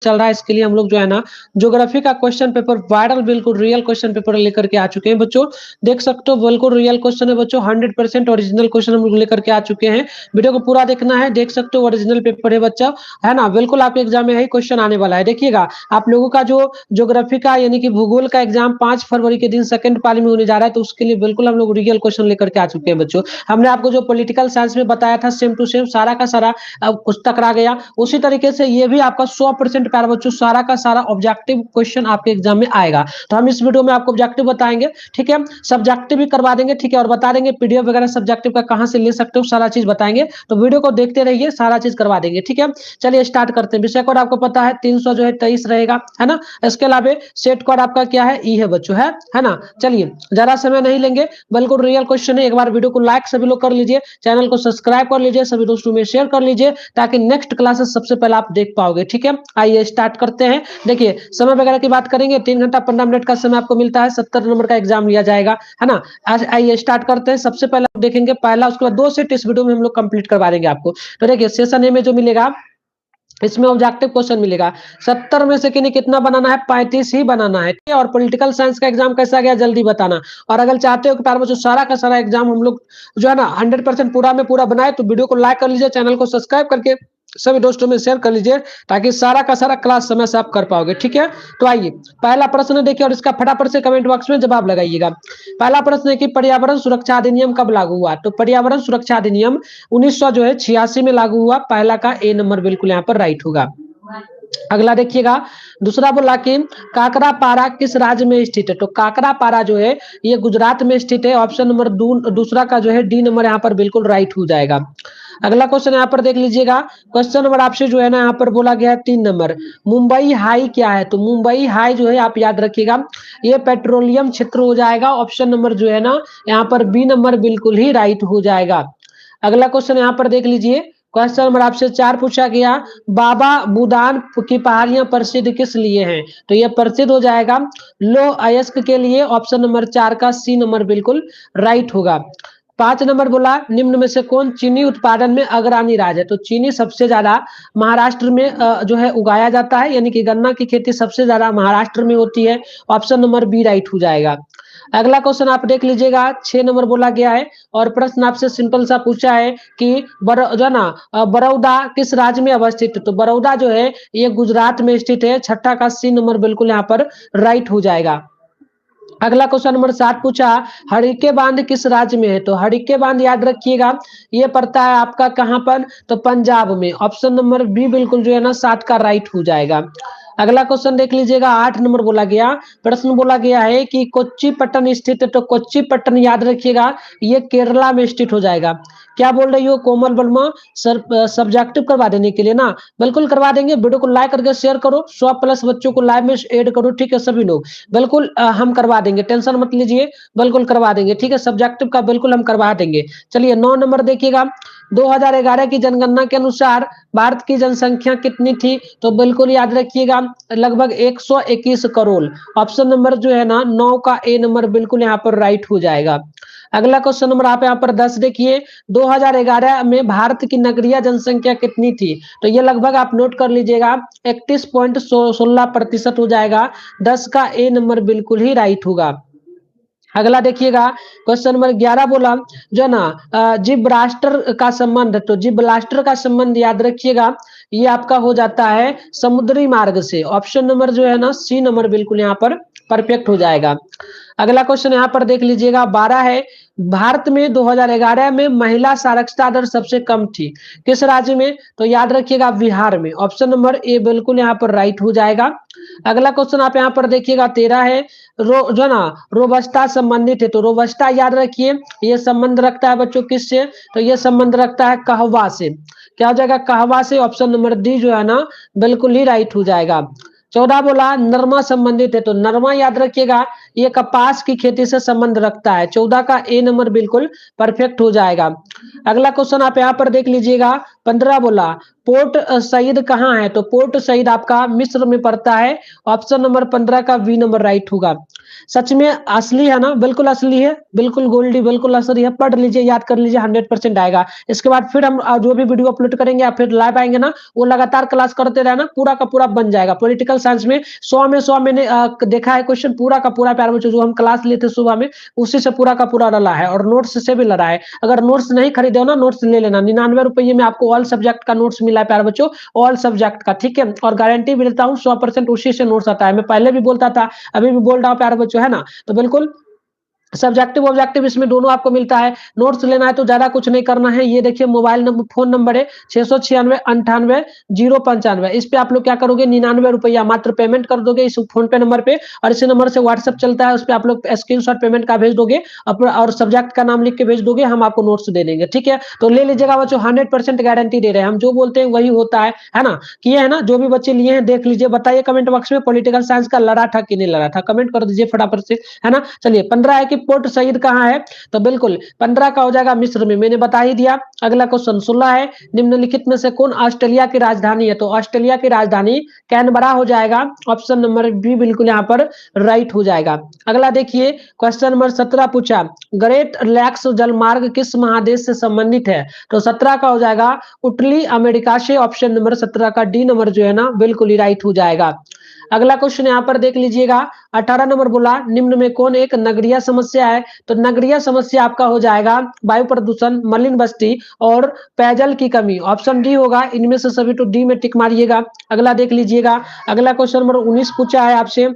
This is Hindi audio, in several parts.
चल रहा है, इसके लिए हम लोग जो है ना ज्योग्राफी का क्वेश्चन पेपर वायरल बिल्कुल रियल क्वेश्चन पेपर लेकर के आ चुके हैं बच्चों। देख सकते हो बिल्कुल रियल क्वेश्चन है बच्चों, 100% ओरिजिनल क्वेश्चन हम लोग लेकर के आ चुके हैं। वीडियो को पूरा देखना है, देख सकते हो ओरिजिनल पेपर है बच्चा, है ना। बिल्कुल आपके एग्जाम में यही क्वेश्चन आने वाला है। देखिएगा आप लोगों का जो ज्योग्राफी का यानी कि भूगोल का एग्जाम 5 फरवरी के दिन सेकंड पाली में होने जा रहा है, तो उसके लिए बिल्कुल हम लोग रियल क्वेश्चन लेकर के आ चुके हैं बच्चों। हमने आपको जो पॉलिटिकल साइंस में बताया था सेम टू सेम सारा का सारा कुछ टकरा गया, उसी तरीके से ये भी आपका 100% प्यारे बच्चों सारा का सारा ऑब्जेक्टिव क्वेश्चन आपके एग्जाम में आएगा। तो हम इस वीडियो में आपको ऑब्जेक्टिव बताएंगे, ठीक है, सब्जेक्टिव भी करवा देंगे, ठीक है, और बता देंगे पीडीएफ वगैरह सब्जेक्टिव का कहां से ले सकते हो, सारा चीज बताएंगे। तो वीडियो को देखते रहिए, सारा चीज करवा देंगे, ठीक है। चलिए स्टार्ट करते हैं। विषय कोड आपको पता है 300 जो है 23 रहेगा, है ना। इसके अलावा सेट कोड आपका क्या है, ई है बच्चों, है ना। चलिए ज्यादा समय नहीं लेंगे, बिल्कुल रियल क्वेश्चन है। एक बार वीडियो को लाइक सभी लोग कर लीजिए, चैनल को सब्सक्राइब कर लीजिए, सभी दोस्तों में शेयर कर लीजिए, ताकि नेक्स्ट क्लासेस सबसे पहले आप देख पाओगे, ठीक है। आइए स्टार्ट करते हैं। देखिए समय वगैरह की बात करेंगे, 3 घंटा 15 मिनट का समय आपको मिलता है, 70 नंबर का एग्जाम लिया जाएगा, है ना। आज आइए स्टार्ट करते हैं। सबसे पहले आप देखेंगे पहला, उसके बाद 2 सेट इस वीडियो में हम लोग कंप्लीट करवा देंगे आपको। तो देखिए सेशन ए में जो मिलेगा, इसमें ऑब्जेक्टिव क्वेश्चन मिलेगा 70 में से कितना बनाना है, 35 ही बनाना है, ठीक है। और पॉलिटिकल साइंस का एग्जाम कैसा गया जल्दी बताना। और अगर चाहते हो कि प्यारे बच्चों सारा का सारा एग्जाम हम लोग जो है ना 100% पूरा में पूरा बनाए, तो वीडियो को लाइक कर लीजिए, चैनल को सब्सक्राइब करके सभी दोस्तों में शेयर कर लीजिए, ताकि सारा का सारा क्लास समय से आप कर पाओगे, ठीक है। तो आइए पहला प्रश्न देखिए, और इसका फटाफट से कमेंट बॉक्स में जवाब लगाइएगा। पहला प्रश्न है कि पर्यावरण सुरक्षा अधिनियम कब लागू हुआ। तो पर्यावरण सुरक्षा अधिनियम 1986 में लागू हुआ। पहला का ए नंबर बिल्कुल यहाँ पर राइट होगा। अगला देखिएगा, दूसरा बोला कि काकरापारा किस राज्य में स्थित है। तो काकरापारा जो है ये गुजरात में स्थित है। ऑप्शन नंबर दूसरा का जो है डी नंबर यहाँ पर बिल्कुल राइट हो जाएगा। अगला क्वेश्चन यहाँ पर देख लीजिएगा, क्वेश्चन नंबर आपसे जो है ना यहाँ पर बोला गया है 3 नंबर, मुंबई हाई क्या है। तो मुंबई हाई जो है आप याद रखिएगा, ये पेट्रोलियम क्षेत्र हो जाएगा। ऑप्शन नंबर जो है ना यहाँ पर बी नंबर बिल्कुल ही राइट हो जाएगा। अगला क्वेश्चन यहाँ पर देख लीजिए, क्वेश्चन नंबर आपसे 4 पूछा गया, बाबा बुदान की पहाड़ियां प्रसिद्ध किस लिए हैं। तो यह प्रसिद्ध हो जाएगा लो अयस्क के लिए। ऑप्शन नंबर 4 का सी नंबर बिल्कुल राइट होगा। 5 नंबर बोला, निम्न में से कौन चीनी उत्पादन में अग्रणी राज्य है। तो चीनी सबसे ज्यादा महाराष्ट्र में जो है उगाया जाता है, यानी कि गन्ना की खेती सबसे ज्यादा महाराष्ट्र में होती है। ऑप्शन नंबर बी राइट हो जाएगा। अगला क्वेश्चन आप देख लीजिएगा, 6 नंबर बोला गया है, और प्रश्न आपसे सिंपल सा पूछा है कि जो है ना बड़ौदा किस राज्य में अवस्थित है। तो बड़ौदा जो है ये गुजरात में स्थित है। छठा का सी नंबर बिल्कुल यहाँ पर राइट हो जाएगा। अगला क्वेश्चन नंबर 7 पूछा, हरिके बांध किस राज्य में है। तो हरिके बांध याद रखिएगा, ये पड़ता है आपका कहां पर, तो पंजाब में। ऑप्शन नंबर बी बिल्कुल जो है ना 7 का राइट हो जाएगा। अगला क्वेश्चन देख लीजिएगा, 8 नंबर बोला गया, प्रश्न बोला गया है कि कोच्चि पट्टन स्थित है। तो कोच्चि पट्टन याद रखिएगा, ये केरला में स्थित हो जाएगा। क्या बोल रही हो कोमल वर्मा, सर सब्जेक्टिव करवा देने के लिए ना, बिल्कुल करवा देंगे। वीडियो को लाइक करके शेयर करो, 100+ बच्चों को लाइव में ऐड करो, ठीक है सभी लोग। बिल्कुल हम करवा देंगे, टेंशन मत लीजिए, बिल्कुल करवा देंगे, ठीक है। सब्जेक्टिव का बिल्कुल हम करवा देंगे। चलिए 9 नंबर देखिएगा, 2011 की जनगणना के अनुसार भारत की जनसंख्या कितनी थी। तो बिल्कुल याद रखिएगा, लगभग 121 करोड़। ऑप्शन नंबर जो है ना 9 का ए नंबर बिल्कुल यहाँ पर राइट हो जाएगा। अगला क्वेश्चन नंबर आप यहाँ पर 10 देखिए, 2011 में भारत की नगरीय जनसंख्या कितनी थी। तो ये लगभग आप नोट कर लीजिएगा 31.16% हो जाएगा। 10 का ए नंबर बिल्कुल ही राइट होगा। अगला देखिएगा, क्वेश्चन नंबर 11 बोला जो है ना जिब्राल्टर का संबंध। तो जिब्राल्टर का संबंध याद रखिएगा, ये आपका हो जाता है समुद्री मार्ग से। ऑप्शन नंबर जो है ना सी नंबर बिल्कुल यहाँ पर परफेक्ट हो जाएगा। अगला क्वेश्चन यहाँ पर देख लीजिएगा, 12 है, भारत में 2011 में महिला साक्षरता दर सबसे कम थी, किस राज्य में। तो याद रखिएगा बिहार में। ऑप्शन नंबर ए बिल्कुल यहाँ पर राइट हो जाएगा। अगला क्वेश्चन आप यहाँ पर देखिएगा 13 है, जो ना रोबस्टा संबंधित है। तो रोबस्टा याद रखिए, ये संबंध रखता है बच्चों किससे, तो ये संबंध रखता है कहवा से। क्या हो जाएगा, कहवा से। ऑप्शन नंबर डी जो है ना बिल्कुल ही राइट हो जाएगा। 14 बोला नरमा संबंधित है। तो नरमा याद रखिएगा, ये कपास की खेती से संबंध रखता है। 14 का ए नंबर बिल्कुल परफेक्ट हो जाएगा। अगला क्वेश्चन आप यहाँ पर देख लीजिएगा। 15 बोला पोर्ट सईद कहाँ है? तो पोर्ट सईद आपका मिस्र में पड़ता है। ऑप्शन नंबर 15 का बी नंबर राइट होगा। सच में असली है ना? बिल्कुल असली है, बिल्कुल गोल्डी, बिल्कुल असली है। पढ़ लीजिए, याद कर लीजिए, 100% आएगा। इसके बाद फिर हम जो भी वीडियो अपलोड करेंगे या फिर लाइव आएंगे ना, वो लगातार क्लास करते रहना, पूरा का पूरा बन जाएगा। पॉलिटिकल साइंस में 100 में 100 मैंने देखा है क्वेश्चन, पूरा का पूरा प्यारे बच्चों जो हम क्लास लिए थे सुबह में, उसी से पूरा का पूरा डला है और नोट्स से भी लड़ा है। अगर नोट्स नहीं खरीदे हो ना, नोट्स ले लेना। 99 रुपये में आपको ऑल सब्जेक्ट का नोट्स मिला है प्यारे बच्चों, ऑल सब्जेक्ट का, ठीक है। और गारंटी भी देता हूँ 100% उसी से नोट्स आता है। मैं पहले भी बोलता था, अभी भी बोल रहा हूँ प्यारे बच्चों, है ना? तो बिल्कुल सब्जेक्टिव ऑब्जेक्टिव इसमें दोनों आपको मिलता है। नोट्स लेना है तो ज्यादा कुछ नहीं करना है। ये देखिए मोबाइल नंबर, फोन नंबर है 696 98 095। इस पे आप लोग क्या करोगे, 99 रुपया मात्र पेमेंट कर दोगे इस फोन पे नंबर पे, और इसी नंबर से व्हाट्सएप चलता है, उस पर आप लोग स्क्रीनशॉट पेमेंट का भेज दोगे और सब्जेक्ट का नाम लिख के भेज दोगे, हम आपको नोट्स दे देंगे, ठीक है। तो ले लीजिएगा बच्चों, 100% गारंटी दे रहे हैं हम, जो बोलते हैं वही होता है ना? किए है ना? जो भी बच्चे लिए हैं देख लीजिए, बताइए कमेंट बॉक्स में पॉलिटिकल साइंस का लड़ा था कि नहीं लड़ा था, कमेंट कर दीजिए फटाफट से, है ना? चलिए 15 है कि पोर्ट सईद कहाँ है? तो बिल्कुल 15 का हो जाएगा मिस्र में, मैंने बता ही दिया। अगला क्वेश्चन 16 है, निम्नलिखित में से कौन ऑस्ट्रेलिया की राजधानी है? तो ऑस्ट्रेलिया की राजधानी कैनबरा हो जाएगा। ऑप्शन नंबर बी बिल्कुल यहाँ पर राइट हो जाएगा। अगला देखिए क्वेश्चन नंबर 17 पूछा, ग्रेट लैक्स जलमार्ग किस महादेश से संबंधित है? तो 17 का हो जाएगा उटली अमेरिका से। ऑप्शन नंबर 17 का डी नंबर जो है ना बिल्कुल ही राइट हो जाएगा। अगला क्वेश्चन यहाँ पर देख लीजिएगा। 18 नंबर बोला, निम्न में कौन एक नगरीय समस्या है? तो नगरीय समस्या आपका हो जाएगा वायु प्रदूषण, मलिन बस्ती और पेयजल की कमी। ऑप्शन डी होगा। इनमें से सभी तो डी में टिक मारिएगा। अगला देख लीजिएगा। अगला क्वेश्चन नंबर 19 पूछा है आपसे,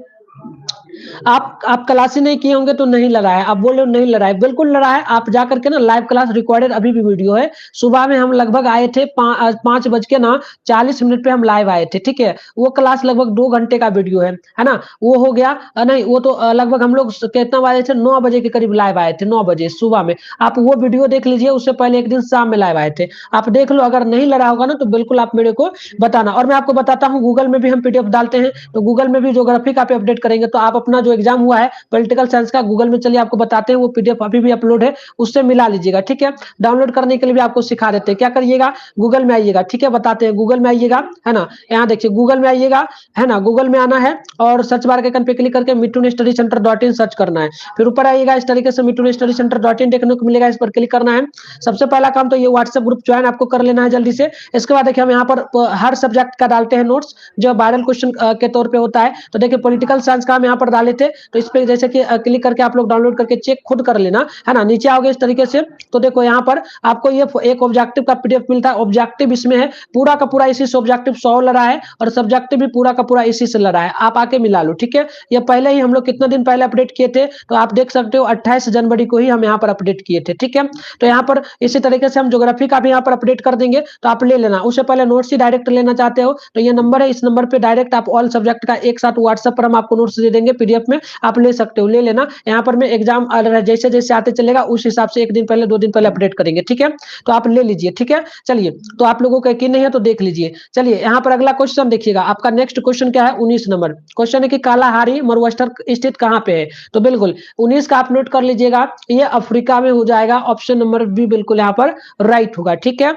आप क्लास ही नहीं किए होंगे तो नहीं लड़ा है। आप बोल रहे हो नहीं लड़ा है, बिल्कुल लड़ा है। आप जाकर के ना लाइव क्लास रिकॉर्डेड अभी भी वीडियो है। सुबह में हम लगभग आए थे 5:40 पे हम लाइव आए थे, ठीक है। वो क्लास लगभग 2 घंटे का वीडियो है ना? वो हो गया नहीं, वो तो लगभग हम लोग कितना बजे थे, 9 बजे के करीब लाइव आए थे, 9 बजे सुबह में। आप वो वीडियो देख लीजिए, उससे पहले एक दिन शाम में लाइव आए थे, आप देख लो। अगर नहीं लड़ा होगा ना तो बिल्कुल आप मेरे को बताना। और मैं आपको बताता हूँ, गूगल में भी हम पीडीएफ डालते हैं, तो गूगल में भी ज्योग्राफी का पे अपडेट करेंगे, तो आप अपना जो एग्जाम हुआ है पॉलिटिकल साइंस का, गूगल में चलिए आपको बताते हैं, वो पीडीएफ अभी भी अपलोड है, उससे मिला लीजिएगा, ठीक है। डाउनलोड करने के लिए भी आपको सिखा देते हैं। क्या करिएगा, गूगल में आइएगा, ठीक है, बताते हैं। गूगल में आइएगा, है ना? यहाँ देखिए गूगल में आइएगा, है ना? गूगल में आना है और सर्च बार के आइकन पे क्लिक करके Mithun study centre .in search करना है। फिर ऊपर आइएगा, इस तरीके से मिठुन स्टडी सेंटर .in देखने को मिलेगा, इस पर क्लिक करना है। सबसे पहला काम तो ये व्हाट्सएप ग्रुप ज्वाइन आपको कर लेना है जल्दी से। इसके बाद देखिए हम यहाँ पर हर सब्जेक्ट का डालते हैं नोट्स, जो वायरल क्वेश्चन के तौर पे होता है। तो देखिए पॉलिटिकल साइंस का हम यहाँ पर डाले थे, तो इस पे जैसे कि क्लिक करके आप लोग डाउनलोड करके चेक खुद कर लेना, है ना? नीचे आओगे इस तरीके से, तो देखो यहाँ पर आपको ये एक ऑब्जेक्टिव का पीडीएफ मिलता है। ऑब्जेक्टिव इसमें है, पूरा का पूरा इसी से ऑब्जेक्टिव 100 लड़ा है और सब्जेक्टिव भी पूरा का पूरा इसी से लड़ा है। आप आके मिला लो, ठीक है। ये पहले ही हम लोग कितना दिन पहले अपडेट किए थे, तो आप देख सकते हो 28 जनवरी को ही हम यहाँ पर अपडेट किए थे, ठीक है। तो यहाँ पर इसी तरीके से हम ज्योग्राफी का भी यहाँ पर अपडेट कर देंगे, तो आप ले लेना। उससे पहले नोट्स ही डायरेक्ट लेना चाहते हो तो ये नंबर है, इस नंबर पे डायरेक्ट आप ऑल सब्जेक्ट का एक साथ व्हाट्सएप पर हम आपको नोट्स दे देंगे पीडीएफ में, आप ले सकते हो, ले लेना। यहाँ पर मैं एग्जाम जैसे जैसे आते चलेगा उस हिसाब से 1 दिन पहले 2 दिन पहले अपडेट करेंगे, ठीक है। तो आप ले लीजिए, ठीक है। चलिए, तो आप लोगों को यकीन नहीं है तो देख लीजिए। चलिए यहाँ पर अगला क्वेश्चन देखिएगा। आपका नेक्स्ट क्वेश्चन क्या है? 19 नंबर क्वेश्चन है कि कालाहारी मरुस्थल स्थित कहाँ पे है? तो बिल्कुल 19 का आप नोट कर लीजिएगा, ये अफ्रीका में हो जाएगा। ऑप्शन नंबर बी बिल्कुल यहाँ पर राइट होगा, ठीक है।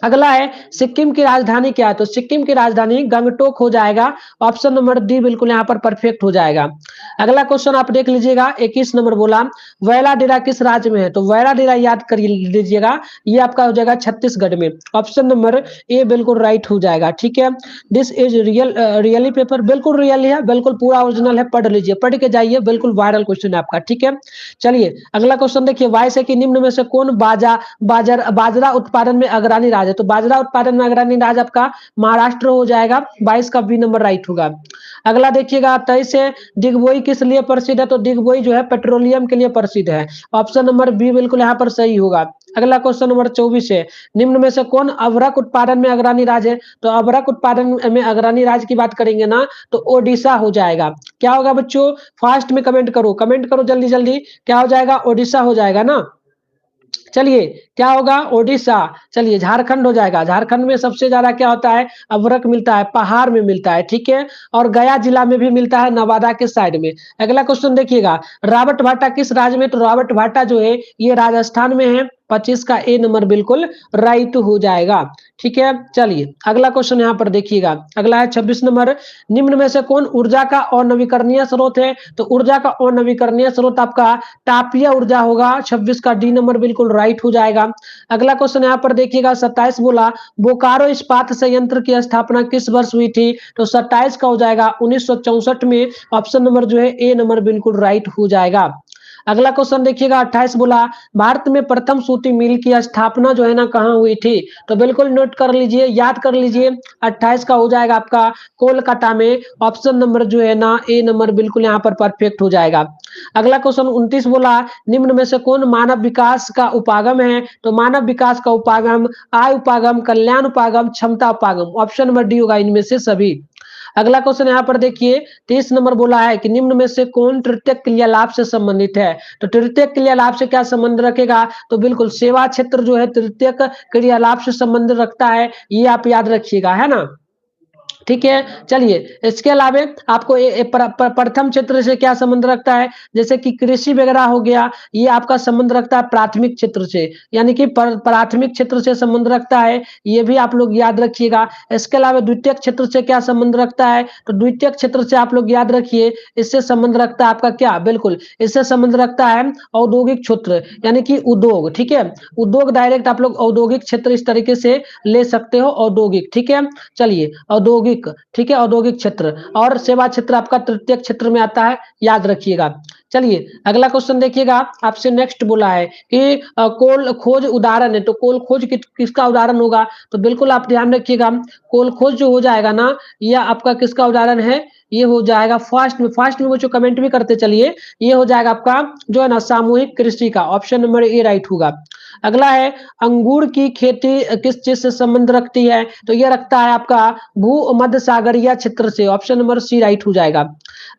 अगला है सिक्किम की राजधानी क्या है? तो सिक्किम की राजधानी गंगटोक हो जाएगा। ऑप्शन नंबर डी बिल्कुल यहाँ पर परफेक्ट हो जाएगा। अगला क्वेश्चन आप देख लीजिएगा। 21 नंबर बोला, वैला डेरा किस राज्य में है? तो वैला डेरा याद कर लीजिएगा, ये आपका हो जाएगा छत्तीसगढ़ में। ऑप्शन नंबर ए बिल्कुल राइट हो जाएगा, ठीक है। दिस इज रियली पेपर, बिल्कुल रियल है, बिल्कुल पूरा ओरिजिनल है, पढ़ लीजिए, पढ़ के जाइए, बिल्कुल वायरल क्वेश्चन है आपका, ठीक है। चलिए अगला क्वेश्चन देखिए। वाई से कि निम्न में से कौन बाजरा उत्पादन में अग्रणी राज्य है? तो बाजरा उत्पादन में अग्रणी राज्य आपका महाराष्ट्र हो जाएगा। 22 का बी नंबर राइट होगा। अगला देखिएगा 23 से दिग्बोई किस लिए प्रसिद्ध है? तो दिग्बोई जो है पेट्रोलियम के लिए प्रसिद्ध है। ऑप्शन नंबर बी बिल्कुल यहाँ पर सही होगा। अगला क्वेश्चन नंबर 24 है, निम्न में से कौन अभ्रक उत्पादन में अग्रणी राज्य है? तो अभ्रक उत्पादन में अग्रणी राज्य की बात करेंगे ना तो ओडिशा हो जाएगा। क्या होगा बच्चों? फास्ट में कमेंट करो, कमेंट करो जल्दी जल्दी। क्या हो जाएगा? ओडिशा हो जाएगा ना। चलिए, क्या होगा? ओडिशा। चलिए, झारखंड हो जाएगा। झारखंड में सबसे ज़्यादा क्या होता है? अभ्रक मिलता है, पहाड़ में मिलता है, ठीक है? और गया जिला में भी मिलता है, नवादा के साइड में। अगला क्वेश्चन देखिएगा, रॉबर्ट भाटा किस राज्य में? तो रॉबर्ट भाटा जो है, ये राजस्थान में है। 25 का ए नंबर बिल्कुल राइट हो जाएगा, ठीक है? चलिए, अगला क्वेश्चन यहाँ पर देखिएगा। अगला है 26 नंबर, निम्न में से कौन ऊर्जा का अनवीकरणीय स्रोत है? तो ऊर्जा का अनवीकरणीय स्रोत आपका तापीय ऊर्जा होगा। 26 का डी नंबर बिल्कुल राइट हो जाएगा। अगला क्वेश्चन यहाँ पर देखिएगा, 27 बोला, बोकारो इस्पात संयंत्र की स्थापना किस वर्ष हुई थी? तो 27 का हो जाएगा 1964 में। ऑप्शन नंबर जो है ए नंबर बिल्कुल राइट हो जाएगा। अगला क्वेश्चन देखिएगा, 28 बोला, भारत में प्रथम सूती मिल की स्थापना जो है ना कहाँ हुई थी? तो बिल्कुल नोट कर लीजिए, याद कर लीजिए। 28 का हो जाएगा आपका कोलकाता में। ऑप्शन नंबर जो है ना ए नंबर बिल्कुल यहाँ पर परफेक्ट हो जाएगा। अगला क्वेश्चन 29 बोला, निम्न में से कौन मानव विकास का उपागम है? तो मानव विकास का उपागम आय उपागम, कल्याण उपागम, क्षमता उपागम। ऑप्शन नंबर डी होगा इनमें से सभी। अगला क्वेश्चन यहाँ पर देखिए, 30 नंबर बोला है कि निम्न में से कौन तृतीयक क्रियालाप से संबंधित है? तो तृतीयक क्रियालाप से क्या संबंध रखेगा? तो बिल्कुल सेवा क्षेत्र जो है तृतीयक क्रियालाप से संबंध रखता है, ये आप याद रखिएगा, है ना? ठीक है, चलिए, इसके अलावे आपको प्रथम क्षेत्र से क्या संबंध रखता है? जैसे कि कृषि वगैरह हो गया, ये आपका संबंध रखता है प्राथमिक क्षेत्र से, यानी कि प्राथमिक क्षेत्र से संबंध रखता है, ये भी आप लोग याद रखिएगा। इसके अलावा द्वितीयक क्षेत्र से क्या संबंध रखता है? तो द्वितीयक क्षेत्र से आप लोग याद रखिए, इससे संबंध रखता है आपका क्या? बिल्कुल, इससे संबंध रखता है औद्योगिक क्षेत्र, यानी कि उद्योग, ठीक है? उद्योग डायरेक्ट आप लोग औद्योगिक क्षेत्र इस तरीके से ले सकते हो, औद्योगिक, ठीक है? चलिए, औद्योगिक, ठीक है, औद्योगिक क्षेत्र और सेवा क्षेत्र आपका तृतीय क्षेत्र में आता है, याद रखिएगा। चलिए, अगला क्वेश्चन देखिएगा, आपसे नेक्स्ट बोला है कि कोल खोज उदाहरण है, तो कोल खोज किसका उदाहरण होगा? तो बिल्कुल आप ध्यान रखिएगा, कोल खोज जो हो जाएगा ना, यह आपका किसका उदाहरण है? ये हो जाएगा फास्ट में वो जो कमेंट भी करते चलिए, ये हो जाएगा आपका जो है ना सामूहिक कृषि का। ऑप्शन नंबर ए राइट होगा। अगला है, अंगूर की खेती किस चीज से संबंध रखती है? तो ये रखता है आपका भूमध्य सागरीय क्षेत्र से। ऑप्शन नंबर सी राइट हो जाएगा।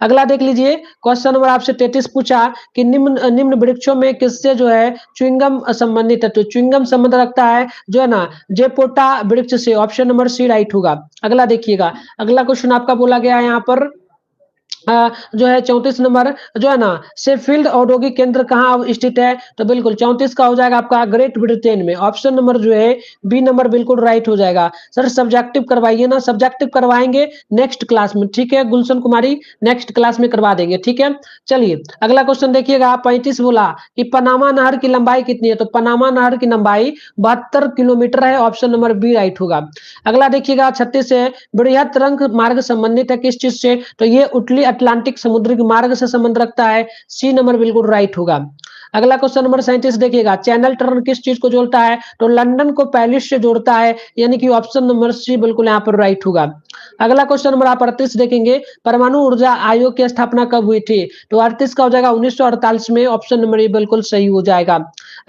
अगला देख लीजिए, क्वेश्चन नंबर आपसे 33 पूछा कि निम्न निम्न वृक्षों में किससे जो है च्युइंगम संबंधित है? तो च्युइंगम संबंध रखता है जो है ना जेपोटा वृक्ष से। ऑप्शन नंबर सी राइट होगा। अगला देखिएगा, अगला क्वेश्चन आपका बोला गया है यहाँ पर जो है 34 नंबर जो है ना शेफील्ड औद्योगिक केंद्र कहाँ स्थित है? तो बिल्कुल 34 का हो जाएगा आपका ग्रेट ब्रिटेन में। ऑप्शन नंबर जो है बी नंबर बिल्कुल राइट हो जाएगा। सर सब्जेक्टिव करवाइए ना, सब्जेक्टिव करवाएंगे नेक्स्ट क्लास में, ठीक है गुलशन कुमारी, नेक्स्ट क्लास में करवा देंगे, ठीक है? चलिए, अगला क्वेश्चन देखिएगा, 35 बोला कि पनामा नहर की लंबाई कितनी है? तो पनामा नहर की लंबाई 72 किलोमीटर है। ऑप्शन नंबर बी राइट होगा। अगला देखिएगा 36 है, बृहत रंग मार्ग संबंधित है किस चीज से? तो ये उटली अटलांटिक समुद्री मार्ग से संबंध रखता है। सी नंबर बिल्कुल राइट होगा। अगला क्वेश्चन नंबर 37 देखिएगा, चैनल टर्न किस चीज को जोड़ता है? तो लंदन को पेरिस से जोड़ता है, यानी कि ऑप्शन नंबर सी बिल्कुल यहाँ पर राइट होगा। अगला क्वेश्चन नंबर आप 38 देखेंगे, परमाणु ऊर्जा आयोग की स्थापना कब हुई थी? तो 38 का हो जाएगा 1948 में। ऑप्शन नंबर ये बिल्कुल सही हो जाएगा।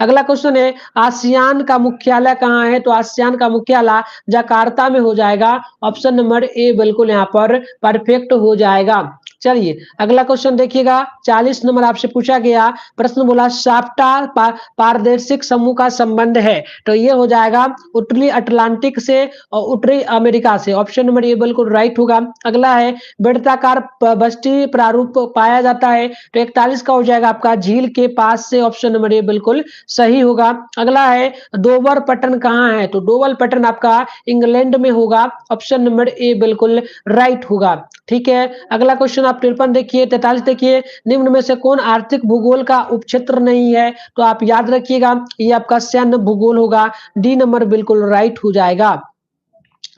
अगला क्वेश्चन है, आसियान का मुख्यालय कहाँ है? तो आसियान का मुख्यालय जकार्ता में हो जाएगा। ऑप्शन नंबर ए बिल्कुल यहाँ पर परफेक्ट हो जाएगा। चलिए, अगला क्वेश्चन देखिएगा, 40 नंबर आपसे पूछा गया प्रश्न बोला साप्टा पारदर्शिक समूह का संबंध है, तो ये हो जाएगा उत्तरी अटलांटिक से और उत्तरी अमेरिका से। ऑप्शन नंबर ए बिल्कुल राइट होगा। अगला है, वृत्ताकार बस्ती प्रारूप पाया जाता है, तो 41 का हो जाएगा आपका झील के पास से। ऑप्शन नंबर ए बिल्कुल सही होगा। अगला है, डोवर पटन कहाँ है? तो डोवर पटन आपका इंग्लैंड में होगा। ऑप्शन नंबर ए बिल्कुल राइट होगा, ठीक है? अगला क्वेश्चन आप 53 देखिए, 43 देखिए, निम्न में से कौन आर्थिक भूगोल का उपक्षेत्र नहीं है? तो आप याद रखिएगा, ये आपका सैन्य भूगोल होगा। डी नंबर बिल्कुल राइट हो जाएगा।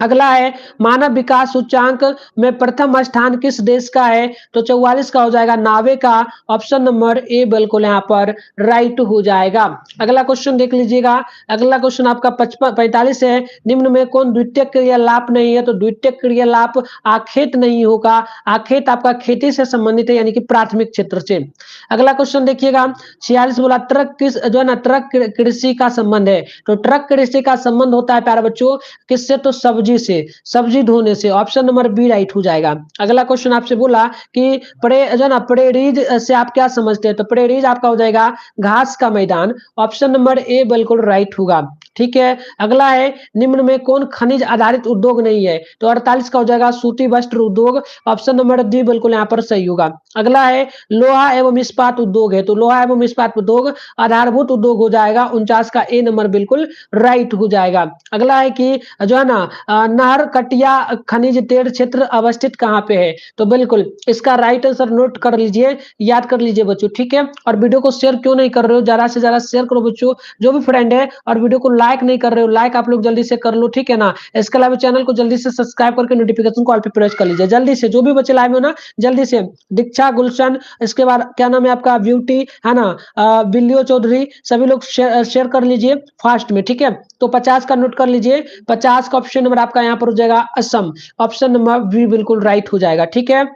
अगला है, मानव विकास सूचांक में प्रथम स्थान किस देश का है? तो 44 का हो जाएगा नार्वे का। ऑप्शन नंबर ए बिल्कुल यहाँ पर राइट हो जाएगा। अगला क्वेश्चन देख लीजिएगा, अगला क्वेश्चन आपका 45 है, निम्न में कौन द्वितीय क्रियालाप नहीं है? तो द्वितीय क्रियालाप आखेट नहीं होगा। आखेट आपका खेती से संबंधित है, यानी कि प्राथमिक क्षेत्र से। अगला क्वेश्चन देखिएगा, 46 बोला ट्रक किस जो है ना ट्रक कृषि का संबंध है? तो ट्रक कृषि का संबंध होता है प्यारे बच्चों किससे? तो सब्जी सब्जी से, सब्जी धोने से, ऑप्शन नंबर बी राइट हो जाएगा। अगला क्वेश्चन आपसे बोला कि जो है ना प्रेरीज से आप क्या समझते हैं, तो प्रेरीज आपका हो जाएगा घास का मैदान, ऑप्शन नंबर ए बिल्कुल राइट होगा। ठीक है, अगला है निम्न में कौन खनिज आधारित उद्योग नहीं है, तो 48 का हो जाएगा सूती वस्त्र उद्योग, ऑप्शन नंबर डी बिल्कुल यहाँ पर सही होगा। अगला है लोहा एवं इस्पात उद्योग है, तो लोहा एवं इस्पात उद्योग आधारभूत उद्योग हो जाएगा, 49 का ए नंबर बिल्कुल राइट हो जाएगा। अगला है कि जो है ना नहर कटिया खनिज तेल क्षेत्र अवस्थित कहाँ पे है, तो बिल्कुल इसका राइट आंसर नोट कर लीजिए, याद कर लीजिए बच्चों। ठीक है, और वीडियो को शेयर क्यों नहीं कर रहे हो, ज्यादा से ज्यादा शेयर करो बच्चों, जो भी फ्रेंड है, और वीडियो को लाइक नहीं कर रहे हो, लाइक आप लोग जल्दी से कर लो, ठीक है ना। इसके अलावा चैनल को जल्दी से सब्सक्राइब करके नोटिफिकेशन कॉल पे प्रेस कर लीजिए जल्दी से, जो भी बच्चे लाइव हो ना जल्दी से। दीक्षा गुलशन, इसके बाद क्या नाम है आपका, ब्यूटी है ना, बिल्लियो चौधरी, सभी लोग शेयर कर लीजिए फास्ट में। ठीक है, तो 50 का नोट कर लीजिए, 50 का ऑप्शन नंबर आपका यहाँ पर हो जाएगा असम, ऑप्शन नंबर बी बिल्कुल राइट हो जाएगा। ठीक है,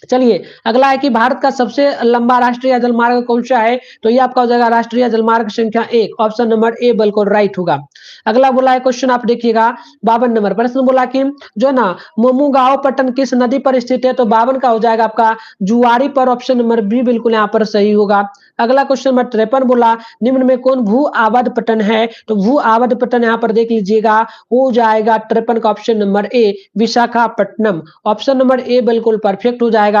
चलिए अगला है कि भारत का सबसे लंबा राष्ट्रीय जलमार्ग कौन सा है, तो ये आपका हो जाएगा राष्ट्रीय जलमार्ग संख्या 1, ऑप्शन नंबर ए बिल्कुल राइट होगा। अगला बोला है क्वेश्चन आप देखिएगा 52 नंबर प्रश्न बोला कि जो है ना मोमुगांव पट्टन किस नदी पर स्थित है, तो 52 का हो जाएगा आपका जुआरी पर, ऑप्शन नंबर बी बिल्कुल यहाँ पर सही होगा। अगला क्वेश्चन नंबर 53 बोला निम्न में कौन भू आबद्ध पट्टन है, तो भू आबद्ध पट्टन यहाँ पर देख लीजिएगा हो जाएगा 53 का option number A Visakhapatnam, option number A बिल्कुल परफेक्ट हो जाएगा।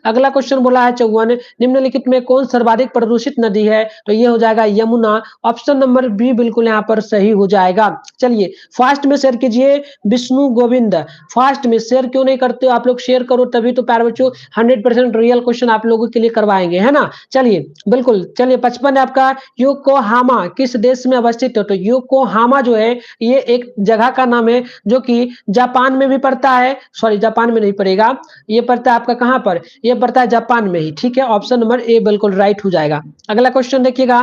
अगला क्वेश्चन बोला है 54 निम्नलिखित में कौन सर्वाधिक प्रदूषित नदी है, तो ये हो जाएगा यमुना, ऑप्शन नंबर बी बिल्कुल यहाँ पर सही हो जाएगा। चलिए फास्ट में शेयर कीजिए, विष्णु गोविंद फास्ट में शेयर क्यों नहीं करते हो आप लोग, शेयर करो तभी तो प्यारे बच्चों 100% रियल क्वेश्चन आप लोगों के लिए करवाएंगे, है ना। चलिए बिल्कुल, चलिए 55 आपका योकोहामा किस देश में अवस्थित है, तो योकोहामा जो है ये एक जगह का नाम है जो कि जापान में भी पड़ता है, सॉरी जापान में नहीं पड़ेगा, ये पड़ता है आपका कहां पर, ये पड़ता है जापान में ही। ठीक है, ऑप्शन नंबर ए बिल्कुल राइट हो जाएगा। अगला क्वेश्चन देखिएगा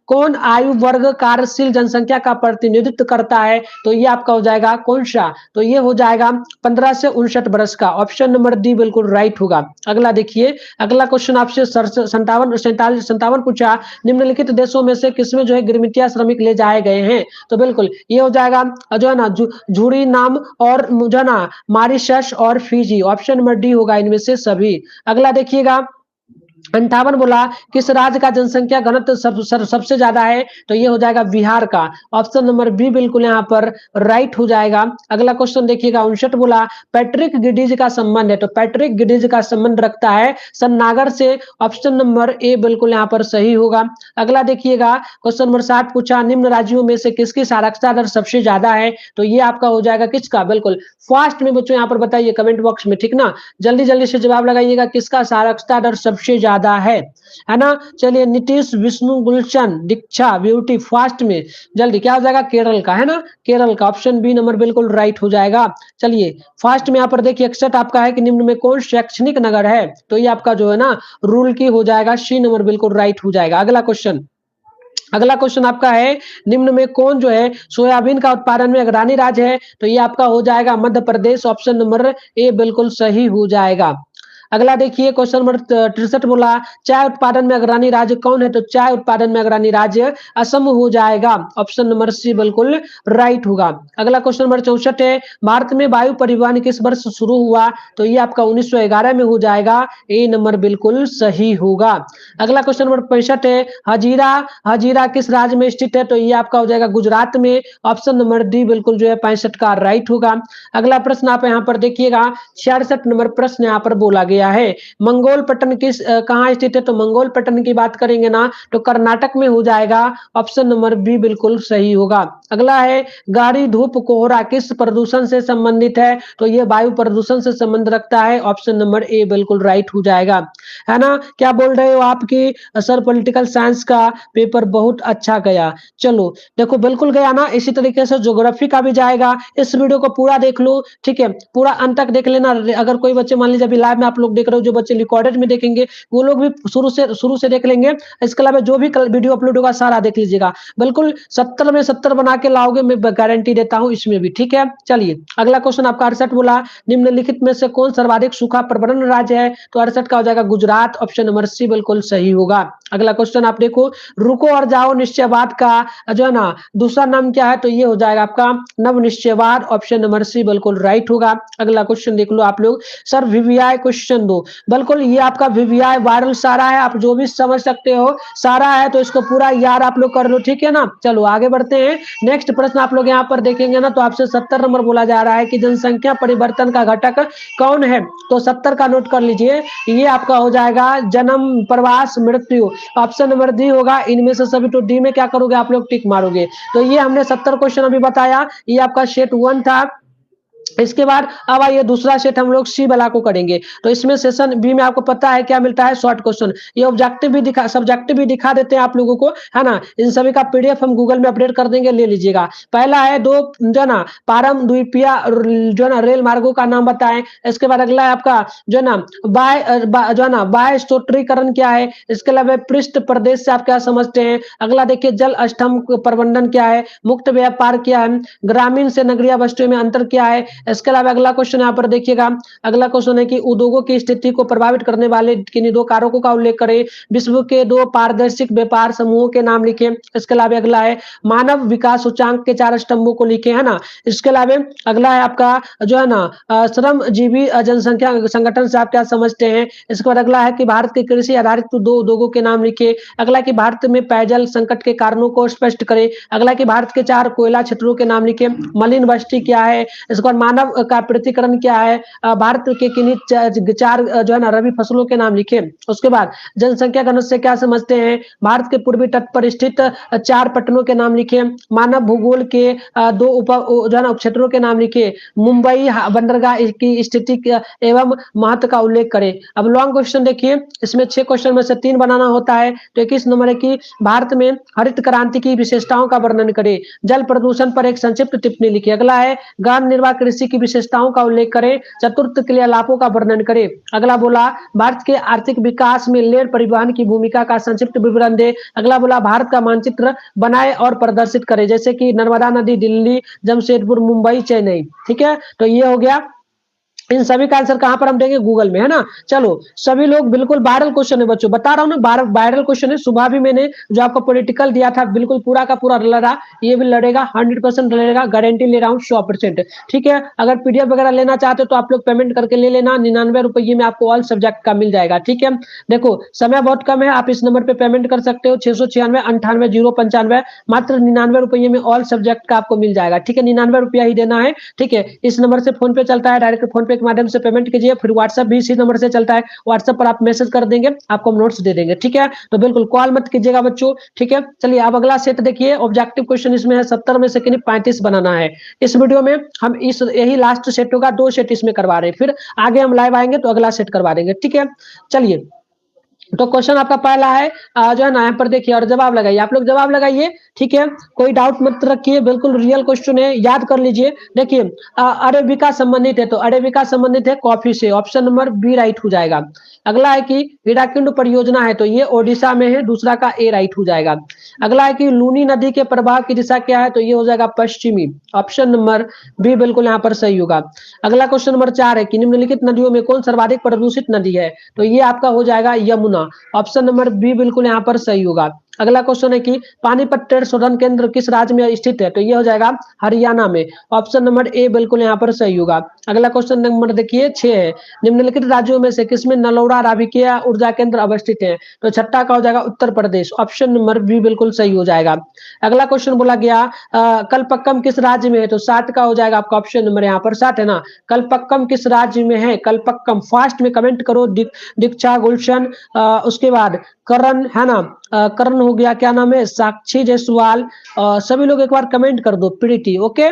कौन आयु वर्ग कार्यशील जनसंख्या का प्रतिनिधित्व करता है, तो ये आपका हो जाएगा कौन सा, तो ये हो जाएगा 15 से 59 वर्ष का, ऑप्शन नंबर डी बिल्कुल राइट होगा। अगला देखिए, अगला क्वेश्चन आपसे 57 पूछा निम्नलिखित देशों में से किसमें जो है गिरमिटिया श्रमिक ले जाए गए हैं, तो बिल्कुल ये हो जाएगा जो है ना झूरी नाम और जो है ना मॉरिशस और फिजी, ऑप्शन नंबर डी होगा इनमें से सभी। अगला देखिएगा 58 बोला किस राज्य का जनसंख्या घनत्व सबसे ज्यादा है, तो ये हो जाएगा बिहार का, ऑप्शन नंबर बी बिल्कुल यहाँ पर राइट हो जाएगा। अगला क्वेश्चन देखिएगा 59 बोला पैट्रिक गिडीज का संबंध है, तो पैट्रिक गिडीज का संबंध रखता है सन्नागर से, ऑप्शन नंबर ए बिल्कुल यहाँ पर सही होगा। अगला देखिएगा क्वेश्चन नंबर 60 पूछा निम्न राज्यों में से किसकी साक्षरता दर सबसे ज्यादा है, तो ये आपका हो जाएगा किसका, बिल्कुल फास्ट में बच्चों यहाँ पर बताइए कमेंट बॉक्स में, ठीक ना, जल्दी जल्दी से जवाब लगाइएगा किसका साक्षरता दर सबसे ज्यादा है ना। चलिए नीतीश, विष्णु, गुलशन, दीक्षा, ब्यूटी फास्ट में जल्दी क्या हो जाएगा, केरल का, है ना, केरल का, ऑप्शन बी नंबर बिल्कुल राइट हो जाएगा। चलिए फास्ट में यहाँ पर देखिए 61 आपका है कि निम्न में कौन शैक्षणिक नगर है, तो ये आपका जो है ना रुड़की हो जाएगा, सी नंबर बिल्कुल राइट हो जाएगा। अगला क्वेश्चन आपका है निम्न में कौन जो है सोयाबीन का उत्पादन में अग्रणी राज्य है, तो ये आपका हो जाएगा Madhya Pradesh, option number A बिल्कुल सही हो जाएगा। अगला देखिए क्वेश्चन नंबर 63 बोला चाय उत्पादन में अग्रणी राज्य कौन है, तो चाय उत्पादन में अग्रणी राज्य असम हो जाएगा, ऑप्शन नंबर सी बिल्कुल राइट होगा। अगला क्वेश्चन नंबर 64 है भारत में वायु परिवहन किस वर्ष शुरू हुआ, तो ये आपका 1911 में हो जाएगा, ए नंबर बिल्कुल सही होगा। अगला क्वेश्चन नंबर 65 है हजीरा किस राज्य में स्थित है, तो ये आपका हो जाएगा गुजरात में, ऑप्शन नंबर डी बिल्कुल जो है 65 का राइट होगा। अगला प्रश्न आप यहाँ पर देखिएगा 66 नंबर प्रश्न यहाँ पर बोला गया है मंगोल पट्टन किस कहां स्थित है, तो मंगोल पट्टन की बात करेंगे ना तो कर्नाटक में हो जाएगा, ऑप्शन नंबर बी बिल्कुल सही होगा। अगला है गहरी धूप कोहरा किस प्रदूषण से संबंधित है, तो ये वायु प्रदूषण से संबंध रखता है, ऑप्शन नंबर ए बिल्कुल राइट हो जाएगा, है ना। क्या बोल रहे हो आपकी सर पॉलिटिकल साइंस का पेपर बहुत अच्छा गया, चलो देखो बिल्कुल गया ना, इसी तरीके से ज्योग्राफी का भी जाएगा। इस वीडियो को पूरा देख लो, ठीक है, पूरा अंत तक देख लेना। अगर कोई बच्चे मान लीजिए अभी लाइव में आप लोग देख रहे हो, जो बच्चे रिकॉर्डेड में देखेंगे वो लोग भी शुरू से देख लेंगे। इसके अलावा जो भी कल वीडियो अपलोड होगा सारा देख लीजिएगा, बिल्कुल 70 में 70 बना के लाओगे, मैं गारंटी देता हूं इसमें भी, ठीक है। चलिए अगला क्वेश्चन आपका 68 बोला निम्नलिखित में से कौन सर्वाधिक सूखा प्रवण राज्य है, तो 68 का हो जाएगा गुजरात, ऑप्शन नंबर सी बिल्कुल सही होगा। अगला क्वेश्चन आप देखो, रुको और जाओ निश्चयवाद का जो है ना दूसरा नाम क्या है, तो ये हो जाएगा आपका नव निश्चयवाद। ऑप्शन नंबर सी बिल्कुल राइट होगा। अगला क्वेश्चन देख लो आप लोग, सर वीवीआई क्वेश्चन दो। बिल्कुल ये आपका वीवीआई वायरल सारा है, आप जो भी समझ सकते हो सारा है, तो इसको पूरा यार आप लोग कर लो, ठीक है ना। चलो आगे बढ़ते हैं। नेक्स्ट प्रश्न आप लोग यहाँ पर देखेंगे ना, तो आपसे 70 नंबर बोला जा रहा है कि जनसंख्या परिवर्तन का घटक कौन है, तो 70 का नोट कर लीजिए। ये आपका हो जाएगा जन्म, प्रवास, मृत्यु। ऑप्शन नंबर डी होगा इनमें से सभी। तो डी में क्या करोगे आप लोग, टिक मारोगे। तो ये हमने 70 क्वेश्चन अभी बताया, ये आपका सेट 1 था। इसके बाद अब आइए दूसरा सेट हम लोग सी वाला को करेंगे। तो इसमें सेशन बी में आपको पता है क्या मिलता है, शॉर्ट क्वेश्चन। ये ऑब्जेक्टिव भी दिखा, सब्जेक्टिव भी दिखा देते हैं आप लोगों को, है ना। इन सभी का पीडीएफ हम गूगल में अपडेट कर देंगे, ले लीजिएगा। पहला है दो जो है ना पारम द्वीपीय जो है ना रेल मार्गों का नाम बताएं। इसके बाद अगला है आपका जो है ना जो है ना बाह्य स्रोतीकरण क्या है। इसके अलावा पृष्ठ प्रदेश से आप क्या समझते हैं। अगला देखिए जल स्तंभ प्रबंधन क्या है, मुक्त व्यापार क्या है, ग्रामीण से नगरीय वस्तुओं में अंतर क्या है। इसके अलावा अगला क्वेश्चन यहाँ पर देखिएगा, अगला क्वेश्चन है कि उद्योगों की स्थिति को प्रभावित करने वाले किन्हीं दो कारकों का उल्लेख करें। विश्व के दो पारदर्शिक व्यापार समूहों के नाम लिखे। इसके अलावा अगला है मानव विकास सूचांक के 4 स्तंभों को लिखे, है ना। इसके अलावा अगला है आपका जो है ना श्रमजीवी जनसंख्या संगठन से आप क्या समझते हैं। इसके बाद अगला है कि भारत के कृषि आधारित दो उद्योगों के नाम लिखे। अगला कि भारत में पेयजल संकट के कारणों को स्पष्ट करें। अगला कि भारत के 4 कोयला क्षेत्रों के नाम लिखे। मलिन बस्ती क्या है। इसके बाद मानव का पृथक्करण क्या है। भारत के किन्हीं 4 जो है ना रबी फसलों के नाम लिखे। उसके बाद जनसंख्या घनत्व से क्या समझते हैं। भारत के पूर्वी तट पर स्थित 4 पट्टनों के नाम लिखे। मानव भूगोल के 2 जो है ना उपक्षेत्रों के नाम लिखे। मुंबई बंदरगाह की स्थिति एवं महत्व का उल्लेख करें। अब लॉन्ग क्वेश्चन देखिए, इसमें 6 क्वेश्चन में से 3 बनाना होता है। तो 21 नंबर है कि भारत में हरित क्रांति की विशेषताओं का वर्णन करें। जल प्रदूषण पर एक संक्षिप्त टिप्पणी लिखिए। अगला है गहन निर्वाह कृषि की विशेषताओं का उल्लेख करें। चतुर्थ क्रियालापों का वर्णन करें। अगला बोला भारत के आर्थिक विकास में रेल परिवहन की भूमिका का संक्षिप्त विवरण दे। अगला बोला भारत का मानचित्र बनाए और प्रदर्शित करे, जैसे कि नर्मदा नदी, दिल्ली, जमशेदपुर, मुंबई, चेन्नई। ठीक है, तो ये हो गया। इन सभी का आंसर कहां पर हम देंगे, गूगल में, है ना। चलो सभी लोग बिल्कुल वायरल क्वेश्चन है बच्चों, बता रहा हूं ना, वायरल क्वेश्चन है। सुबह भी मैंने जो आपको पॉलिटिकल दिया था बिल्कुल पूरा का पूरा लड़ा, ये भी लड़ेगा, 100% लड़ेगा, गारंटी ले रहा हूँ 100%। ठीक है, अगर पीडीएफ वगैरह लेना चाहते हो तो आप लोग पेमेंट करके ले लेना, 99 रुपये में आपको ऑल सब्जेक्ट का मिल जाएगा। ठीक है, देखो समय बहुत कम है, आप इस नंबर पे पेमेंट कर सकते हो 696 98 095, मात्र 99 रुपये में ऑल सब्जेक्ट का आपको मिल जाएगा। ठीक है, 99 रुपया ही देना है। ठीक है, इस नंबर से फोन पे चलता है, डायरेक्ट फोन पे के माध्यम से पेमेंट कीजिए। फिर व्हाट्सएप भी इसी नंबर से चलता है, व्हाट्सएप पर आप मैसेज कर देंगे, आपको हम नोट्स दे देंगे। ठीक है, तो बिल्कुल कॉल मत कीजिएगा बच्चों। ठीक है, चलिए अब अगला सेट देखिए। ऑब्जेक्टिव क्वेश्चन इसमें है 70 में से किन्हीं 35 बनाना है। इस वीडियो में हम इस यही लास्ट सेट होगा, 2 सेट इसमें करवा रहे हैं, फिर आगे हम लाइव आएंगे तो अगला सेट करवा देंगे। ठीक है, चलिए तो क्वेश्चन आपका पहला है जो है ना यहाँ पर देखिए और जवाब लगाइए, आप लोग जवाब लगाइए। ठीक है, कोई डाउट मत रखिए, बिल्कुल रियल क्वेश्चन है, याद कर लीजिए। देखिए अरेबिका संबंधित है, तो अरेबिका संबंधित है कॉफी से, ऑप्शन नंबर बी राइट हो जाएगा। अगला है कि हीराकुंड परियोजना है, तो ये ओडिशा में है, दूसरा का ए राइट हो जाएगा। अगला है कि लूनी नदी के प्रवाह की दिशा क्या है, तो ये हो जाएगा पश्चिमी, ऑप्शन नंबर बी बिल्कुल यहाँ पर सही होगा। अगला क्वेश्चन नंबर 4 है कि निम्नलिखित नदियों में कौन सर्वाधिक प्रदूषित नदी है, तो ये आपका हो जाएगा यमुना, ऑप्शन नंबर बी बिल्कुल यहाँ पर सही होगा। अगला क्वेश्चन है कि पानीपत ट्रेड शोधन केंद्र किस राज्य में स्थित है, तो ये हो जाएगा हरियाणा में, ऑप्शन नंबर ए बिल्कुल यहाँ पर सही होगा। अगला क्वेश्चन नंबर देखिए 6 है, निम्नलिखित राज्यों में से किसमें नलौड़ा नाभिकीय ऊर्जा केंद्र अवस्थित है, तो छठा का हो जाएगा Uttar Pradesh, option number B बिल्कुल सही हो जाएगा। अगला क्वेश्चन बोला गया कलपक्कम किस राज्य में है, तो 7 का हो जाएगा आपका ऑप्शन नंबर यहाँ पर 7 है ना। कलपक्कम किस राज्य में है, कलपक्कम फास्ट में कमेंट करो, दीक्षा गुलशन, उसके बाद करण है ना, करण हो गया, क्या नाम है, साक्षी जायसवाल, सभी लोग एक बार कमेंट कर दो प्रीति। ओके,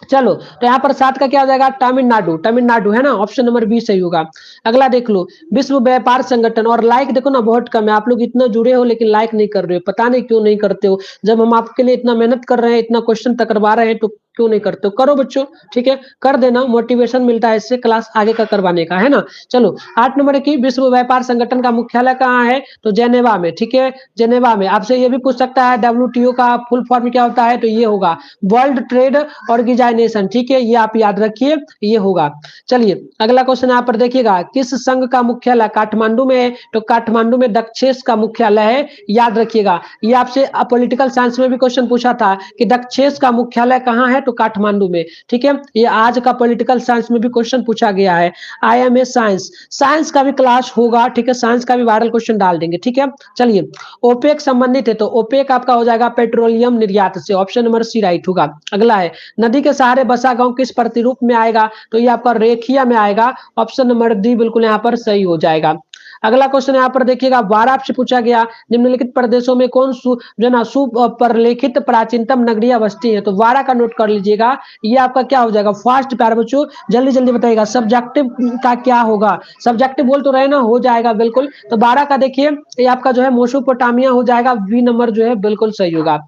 चलो तो यहाँ पर 7 का क्या हो जाएगा, तमिलनाडु, तमिलनाडु है ना, ऑप्शन नंबर बी सही होगा। अगला देख लो विश्व व्यापार संगठन, और लाइक देखो ना बहुत कम है, आप लोग इतना जुड़े हो लेकिन लाइक नहीं कर रहे हो, पता नहीं क्यों नहीं करते हो। जब हम आपके लिए इतना मेहनत कर रहे हैं, इतना क्वेश्चन तक करवा रहे हैं, तो क्यों नहीं करते हो? करो बच्चों, ठीक है? कर देना, मोटिवेशन मिलता है इससे क्लास आगे का करवाने का, है ना? चलो 8 नंबर की विश्व व्यापार संगठन का मुख्यालय कहाँ है? तो जेनेवा में, ठीक है? जेनेवा में। आपसे ये भी पूछ सकता है डब्ल्यूटीओ का फुल फॉर्म क्या होता है? तो ये होगा वर्ल्ड ट्रेड ऑर्गेनाइजेशन, ठीक है? ये आप याद रखिए, ये होगा। चलिए अगला क्वेश्चन यहाँ पर देखिएगा, किस संघ का मुख्यालय काठमांडू में है? तो काठमांडू में दक्षेस का मुख्यालय है, याद रखिएगा। ये आपसे पॉलिटिकल साइंस में भी क्वेश्चन पूछा था कि दक्षेस का मुख्यालय कहाँ है? तो काठमांडू में, ठीक है? ये आज का पॉलिटिकल साइंस में भी क्वेश्चन पूछा गया है। आईएमए साइंस, साइंस का भी क्लास होगा, ठीक है? साइंस का भी वायरल क्वेश्चन डाल देंगे, ठीक है? चलिए ओपेक संबंधित है, तो ओपेक आपका हो जाएगा पेट्रोलियम निर्यात से, ऑप्शन नंबर सी राइट होगा। अगला है नदी के सहारे बसा गांव किस प्रतिरूप में आएगा? तो ये आपका रेखिया में आएगा, ऑप्शन नंबर डी बिल्कुल यहाँ पर सही हो जाएगा। अगला क्वेश्चन यहाँ पर देखिएगा, वारा आपसे पूछा गया, निम्नलिखित प्रदेशों में कौन जो है ना सुपरलिखित प्राचीनतम नगरीय बस्ती है? तो वारा का नोट कर लीजिएगा, ये आपका क्या हो जाएगा? फास्ट प्यार बच्चों, जल्दी जल्दी बताइएगा सब्जेक्टिव का क्या होगा? सब्जेक्टिव बोल तो रहे ना, हो जाएगा बिल्कुल। तो 12 का देखिए ये आपका जो है मेसोपोटामिया हो जाएगा, बी नंबर जो है बिल्कुल सही होगा।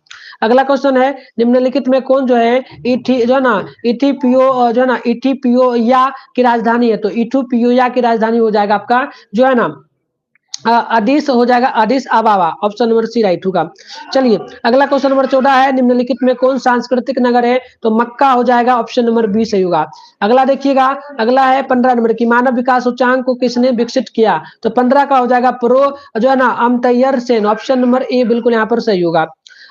अगला क्वेश्चन है, निम्नलिखित में कौन जो है जो है ना इथियोपियो जो है ना इथियोपिया की राजधानी है? तो इथियोपिया की राजधानी हो जाएगा आपका जो है ना अदिस हो जाएगा, Addis Ababa, option number C right होगा। चलिए अगला क्वेश्चन नंबर 14 है, निम्नलिखित में कौन सांस्कृतिक नगर है? तो मक्का हो जाएगा, ऑप्शन नंबर बी सही होगा। अगला देखिएगा, अगला है 15 नंबर की, मानव विकास सूचकांक को किसने विकसित किया? तो 15 का हो जाएगा प्रो जो है ना अमतैयर सेन, ऑप्शन नंबर ए बिल्कुल यहाँ पर सही होगा।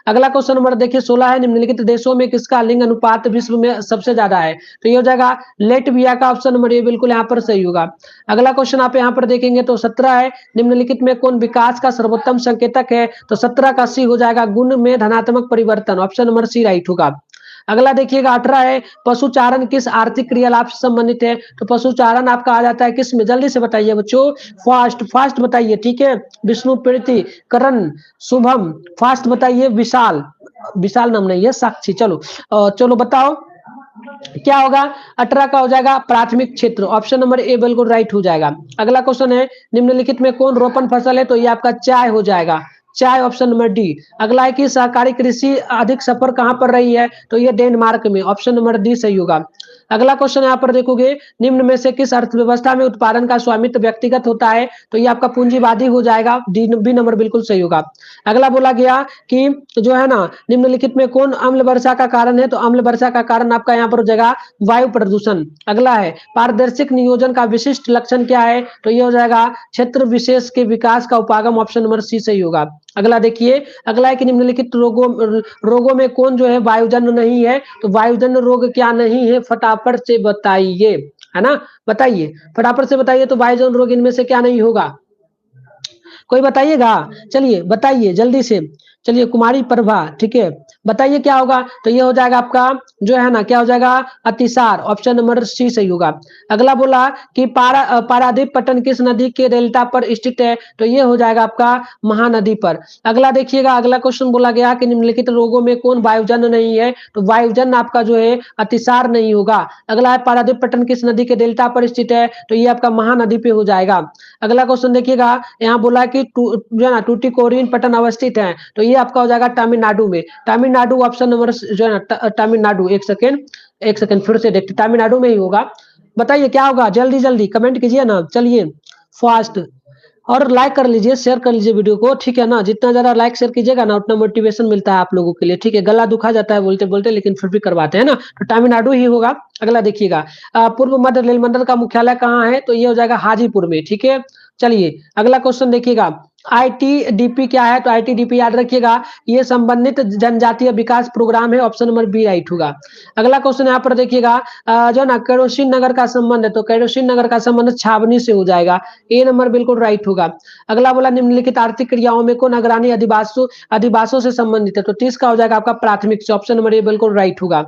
अगला क्वेश्चन नंबर देखिए 16 है, निम्नलिखित देशों में किसका लिंग अनुपात विश्व में सबसे ज्यादा है? तो ये हो जाएगा लेटविया का, ऑप्शन नंबर ए बिल्कुल यहाँ पर सही होगा। अगला क्वेश्चन आप यहाँ पर देखेंगे तो 17 है, निम्नलिखित में कौन विकास का सर्वोत्तम संकेतक है? तो 17 का सी हो जाएगा गुण में धनात्मक परिवर्तन, ऑप्शन नंबर सी राइट होगा। अगला देखिएगा 18 है, पशुचारण किस आर्थिक क्रियालाप से संबंधित है? तो पशुचारण आपका आ जाता है किस में? जल्दी से बताइए बच्चों, फास्ट फास्ट बताइए, ठीक है? विष्णु प्रीति, करण, शुभम, फास्ट बताइए, विशाल, विशाल नाम नहीं है, साक्षी। चलो चलो बताओ क्या होगा? 18 का हो जाएगा प्राथमिक क्षेत्र, ऑप्शन नंबर ए बिल्कुल राइट हो जाएगा। अगला क्वेश्चन है, निम्नलिखित में कौन रोपण फसल है? तो ये आपका चाय हो जाएगा, चाय, ऑप्शन नंबर डी। अगला है कि सहकारी कृषि अधिक सफर कहां पर रही है? तो ये डेनमार्क में, ऑप्शन नंबर डी सही होगा। अगला क्वेश्चन यहाँ पर देखोगे, निम्न में से किस अर्थव्यवस्था में उत्पादन का स्वामित्व व्यक्तिगत होता है? तो ये आपका पूंजीवादी हो जाएगा, डी बी नंबर बिल्कुल सही होगा। अगला बोला गया कि जो है ना निम्नलिखित में कौन अम्ल वर्षा का कारण है? तो अम्ल वर्षा का कारण आपका यहाँ पर हो जाएगा वायु प्रदूषण। अगला है पारदर्शिक नियोजन का विशिष्ट लक्षण क्या है? तो ये हो जाएगा क्षेत्र विशेष के विकास का उपागम, ऑप्शन नंबर सी सही होगा। अगला देखिए, अगला है कि निम्नलिखित रोगों में कौन जो है वायुजन्य नहीं है? तो वायुजन्य रोग क्या नहीं है? फटाफट से बताइए, है ना? बताइए फटाफट से बताइए, तो वायुजन्य रोग इनमें से क्या नहीं होगा? कोई बताइएगा, चलिए बताइए जल्दी से। चलिए कुमारी प्रभा, ठीक है, बताइए क्या होगा? तो ये हो जाएगा आपका जो है ना क्या हो जाएगा? अतिसार, ऑप्शन नंबर सी सही होगा। अगला बोला कि पारादीप पट्टन किस नदी के डेल्टा पर स्थित है? तो ये हो जाएगा आपका महानदी पर। अगला देखिएगा, अगला क्वेश्चन बोला गया कि निम्नलिखित रोगों में कौन वायुजन्य नहीं है? तो वायुजन्य आपका जो है अतिसार नहीं होगा। अगला है पारादीप पट्टन किस नदी के डेल्टा पर स्थित है? तो ये आपका महानदी पे हो जाएगा। अगला क्वेश्चन देखिएगा, यहाँ बोला कि जो है ना टूटिकोरिन पट्टन अवस्थित है, तो ये आपका हो जाएगा तमिलनाडु में, तमिलनाडु, ऑप्शन नंबर जो है ना तमिलनाडु। एक सेकंड फिर से देखते, तमिलनाडु में ही होगा। बताइए क्या होगा? जल्दी जल्दी कमेंट कीजिए ना, चलिए फास्ट, और लाइक कर लीजिए, शेयर कर लीजिए वीडियो को, ठीक है ना? जितना ज्यादा लाइक शेयर कीजिएगा ना उतना मोटिवेशन मिलता है आप लोगों के लिए, ठीक है? गला दुखा जाता है बोलते बोलते, लेकिन फिर भी करवाते हैं ना, तो तमिलनाडु ही होगा। अगला देखिएगा, पूर्व मध्य रेल मंडल का मुख्यालय कहाँ है? तो ये हो जाएगा हाजीपुर में, ठीक है? चलिए अगला क्वेश्चन देखिएगा, आईटीडीपी क्या है? तो आईटीडीपी याद रखिएगा, ये संबंधित जनजातीय विकास प्रोग्राम है, ऑप्शन नंबर बी राइट होगा। अगला क्वेश्चन यहाँ पर देखिएगा, जो ना केरोसिन नगर का संबंध है, तो केरोसिन नगर का संबंध छावनी से हो जाएगा, ए नंबर बिल्कुल राइट होगा। अगला बोला निम्नलिखित आर्थिक क्रियाओं में कौन अग्रणी अधिवासों से संबंधित है? तो 30 का हो जाएगा आपका प्राथमिक से, ऑप्शन नंबर ए बिल्कुल राइट होगा।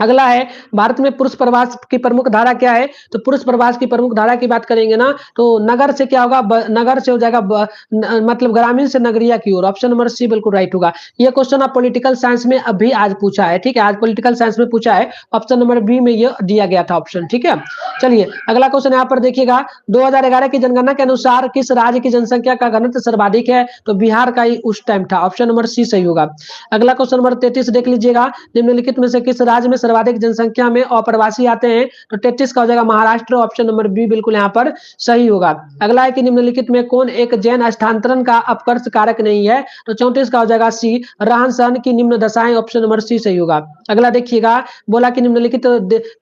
अगला है भारत में पुरुष प्रवास की प्रमुख धारा क्या है? तो पुरुष प्रवास की प्रमुख धारा की बात करेंगे ना, तो नगर से क्या होगा? नगर से हो जाएगा मतलब ग्रामीण से नगरीय की ओर। ऑप्शन नंबर सी बिल्कुल राइट होगा। ये क्वेश्चन आप पॉलिटिकल साइंस में अभी आज पूछा है, ठीक है, आज पॉलिटिकल साइंस में पूछा है। ऑप्शन नंबर बी में ये दिया गया था ऑप्शन, ठीक है। चलिए अगला क्वेश्चन यहाँ पर देखिएगा, 2011 की जनगणना के अनुसार किस राज्य की जनसंख्या का घनत्व सर्वाधिक है? तो बिहार का ही उस टाइम था। ऑप्शन नंबर सी सही होगा। अगला क्वेश्चन नंबर 33 देख लीजिएगा, निम्नलिखित में से किस राज्य में सर्वाधिक जनसंख्या में अप्रवासी आते हैं? तो 33 का हो जाएगा महाराष्ट्र। ऑप्शन नंबर बी बिल्कुल यहाँ पर सही होगा। अगला है कि निम्नलिखित में कौन एक जैन हस्तांतरण का अपकर्ष कारक नहीं है? तो 34 का हो जाएगा सी, रहन सहन की निम्न दशाएं। ऑप्शन नंबर सी सही होगा। अगला देखिएगा, बोला कि निम्नलिखित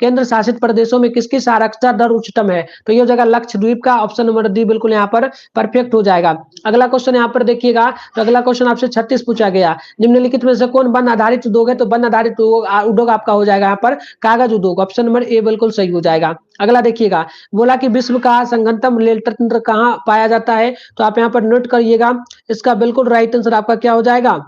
केंद्र शासित प्रदेशों में किसकी साक्षरता दर उच्चतम है? तो ये हो जाएगा लक्षद्वीप का। ऑप्शन नंबर डी बिल्कुल यहाँ पर परफेक्ट हो जाएगा। अगला क्वेश्चन यहाँ पर देखिएगा, तो अगला क्वेश्चन आपसे 36 पूछा गया, निम्नलिखित में से कौन वन आधारित उद्योग है? तो वन आधारित उद्योग आपका हो जाएगा यहाँ पर कागज उद्योग। ऑप्शन नंबर ए बिल्कुल सही हो जाएगा। अगला देखिएगा, बोला कि विश्व का संघनतम लोकतंत्र कहाँ पाया जाता है? तो आप यहाँ पर नोट करिएगा, इसका बिल्कुल राइट आंसर आपका क्या हो जाएगा?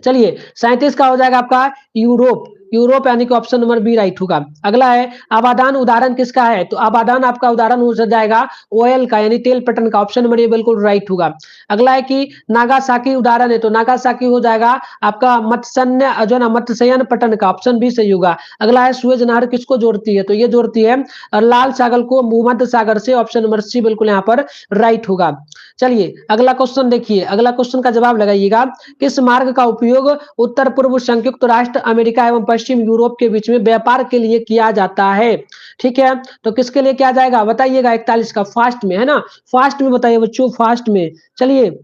चलिए 37 का हो जाएगा आपका यूरोप। यूरोप यानी कि ऑप्शन नंबर बी राइट होगा। अगला है अबादान उदाहरण किसका है? तो अबादान आपका उदाहरण हो जाएगा ऑयल का यानी तेल पटन का। ऑप्शन नंबर ए बिल्कुल राइट होगा। अगला है कि नागासाकी उदाहरण है, तो नागासाकी हो जाएगा आपका मत्स्यन्य जो है ना मत्स्ययन पटन का। ऑप्शन बी सही होगा। अगला है सुएज नहर किसको जोड़ती है? तो ये जोड़ती है लाल सागर को भूमध्य सागर से। ऑप्शन नंबर सी बिल्कुल यहाँ पर राइट होगा। चलिए अगला क्वेश्चन देखिए, अगला क्वेश्चन का जवाब लगाइएगा, किस मार्ग का उपयोग उत्तर पूर्व संयुक्त राष्ट्र अमेरिका एवं पश्चिम यूरोप के बीच में व्यापार के लिए किया जाता है? ठीक है, तो किसके लिए किया जाएगा बताइएगा? 41 का फास्ट में है ना, फास्ट में बताइए बच्चों, फास्ट में। चलिए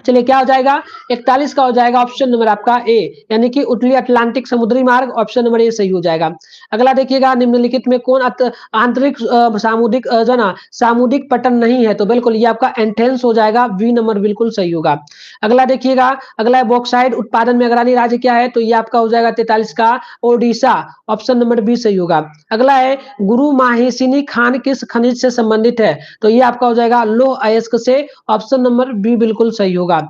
चलिए क्या हो जाएगा? 41 का हो जाएगा ऑप्शन नंबर आपका ए, यानी कि उत्तरी अटलांटिक समुद्री मार्ग। ऑप्शन नंबर ए सही हो जाएगा। अगला देखिएगा, निम्नलिखित में कौन आंतरिक सामुद्रिक जो ना सामुद्रिक पटन नहीं है? तो बिल्कुल ये आपका एंथेंस हो जाएगा। बी नंबर बिल्कुल सही होगा। अगला देखिएगा, अगला बॉक्साइट उत्पादन में अग्रणी राज्य क्या है? तो ये आपका हो जाएगा 43 का ओडिशा। ऑप्शन नंबर बी सही होगा। अगला है गुरु माहिसिनी खान किस खनिज से संबंधित है? तो ये आपका हो जाएगा लौह अयस्क से। ऑप्शन नंबर बी बिल्कुल सही होगा।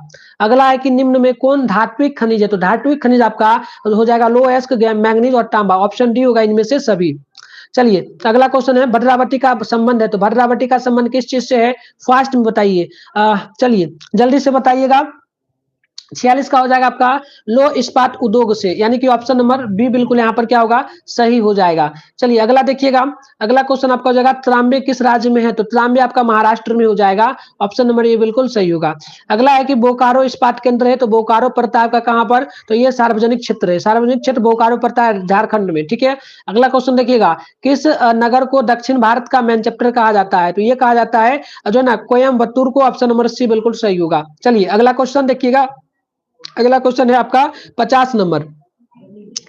अगला है कि निम्न में कौन धात्विक खनिज है? तो धात्विक खनिज आपका हो जाएगा लौह अयस्क, मैंगनीज और तांबा। ऑप्शन डी होगा इनमें से सभी। चलिए अगला क्वेश्चन है भद्रावती का संबंध है, तो भद्रावती का संबंध किस चीज से है? फास्ट में बताइए। चलिए जल्दी से बताइएगा। 46 का हो जाएगा आपका लो इस्पात उद्योग से, यानी कि ऑप्शन नंबर बी बिल्कुल यहाँ पर क्या होगा? सही हो जाएगा। चलिए अगला देखिएगा, अगला क्वेश्चन आपका हो जाएगा त्रांबे किस राज्य में है? तो त्रांबे आपका महाराष्ट्र में हो जाएगा। ऑप्शन नंबर ए बिल्कुल सही होगा। अगला है कि बोकारो इस्पात केंद्र है, तो बोकारो पड़ता है आपका कहाँ पर? तो ये सार्वजनिक क्षेत्र है, सार्वजनिक क्षेत्र बोकारो पड़ता है झारखंड में, ठीक है। अगला क्वेश्चन देखिएगा, किस नगर को दक्षिण भारत का मैनचेस्टर कहा जाता है? तो ये कहा जाता है जो ना कोयम्बतूर को। ऑप्शन नंबर सी बिल्कुल सही होगा। चलिए अगला क्वेश्चन देखिएगा, अगला क्वेश्चन है आपका 50 नंबर।